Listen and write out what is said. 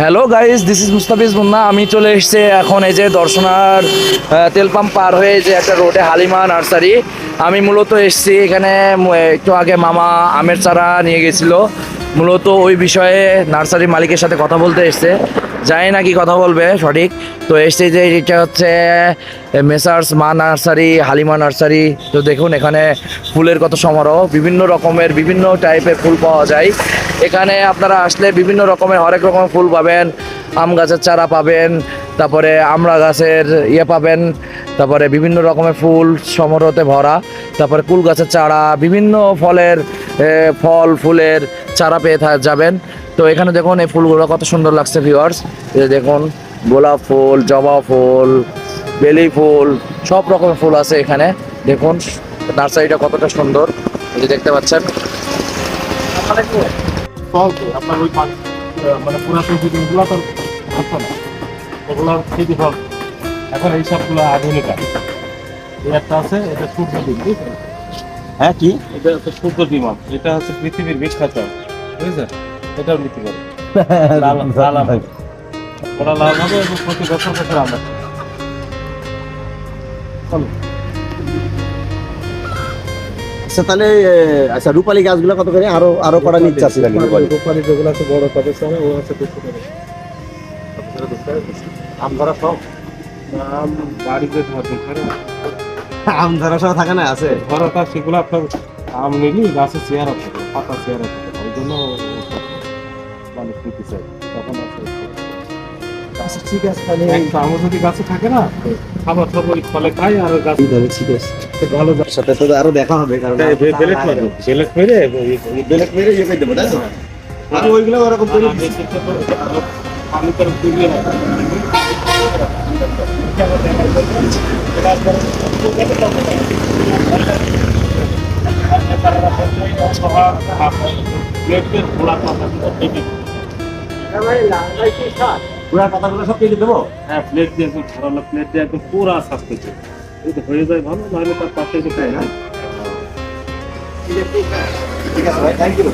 Hello guys, this is Mustafiz Munna. আমি চলে এসেছি এখন এই যে দর্শনার তেল পাম্প পার হয়ে যে একটা রোডে হালিমা নার্সারি। আমি মূলত এসেছি এখানে একটু আগে মামা আমের চারা নিয়ে গেছিল, মূলত ওই বিষয়ে নার্সারির মালিকের সাথে কথা বলতে এসছে। জানি না কি কথা বলবে সঠিক। তো এসছে যে এটা হচ্ছে মেসার্স মা নার্সারি, হালিমা নার্সারি। তো দেখুন এখানে ফুলের কত সমারোহ, বিভিন্ন রকমের বিভিন্ন টাইপের ফুল পাওয়া যায় এখানে। আপনারা আসলে বিভিন্ন রকমের হরেক রকমের ফুল পাবেন। আম গাছের চারা পাবেন, তারপরে আমড়া গাছের পাবেন, তারপরে বিভিন্ন রকমের ফুল সমারোহতে ভরা, তারপরে কুল গাছের চারা, বিভিন্ন ফলের ফুলের চারা পেয়ে যাবেন। তো এখানে দেখুন এই ফুলগুলো কত সুন্দর লাগছে ভিউয়ার্স। দেখুন গোলাপ ফুল, জবা ফুল, বেলি ফুল, সব রকমের ফুল আছে এখানে। দেখুন নার্সারিটা কতটা সুন্দর, এই যে দেখতে পাচ্ছেন। আপনার ওই মানে পুরাতন জিনিসগুলো তো আসতো না, ওগুলো স্মৃতি ফল। এখন এই সবগুলো আধুনিক একটা আছে, এটা সূর্য ডিম, বুঝছেন? হ্যাঁ কি এটা হচ্ছে সূর্য বিমান, এটা হচ্ছে পৃথিবীর বিখ্যাত, বুঝছেন? এটাও নিতে পারে, লাল হবে, ওরা লাল হবে এবং প্রতি বছর বছর আমরা চলো। আচ্ছা তাহলে আচ্ছা রূপালী গাছগুলো কত করে? আরো আরো কটা নিচ্ছে আছে নাকি রূপালী? রূপালী যেগুলো আছে বড় তাদের সামনে ও আছে 200 টাকা। আম ধরা সব আম বাড়িতে ধরে আম ধরা সহ থাকে না আছে ধরাটা, সেগুলো আপনার আম নিলি গাছে চেয়ারা থাকে, পাতা চেয়ারা থাকে, ওই জন্য মানুষ নিতে চাই তখন আছে। আচ্ছা ঠিক আছে তাহলে একটা আমও যদি গাছে থাকে না, খাবার সব ওই ফলে খাই আর গাছ ঠিক আছে ভালো। সাথে তো আরো দেখা হবে, কারণ বেলেট মারবো, বেলেট মেরে বেলেট মেরে ইয়ে করে দেবো, তাই তো? আমি ওইগুলো ওরকম করে পানি করে তুলিয়ে পুরা পাতাগুলো সব কেটে দেবো। হ্যাঁ, প্লেট দিয়ে একদম ধারালো প্লেট দিয়ে একদম পুরা সাফ করছে, যদি হয়ে যায় ভালো, নাহলে তার পাশে ঠিক আছে ভাই, থ্যাংক ইউ।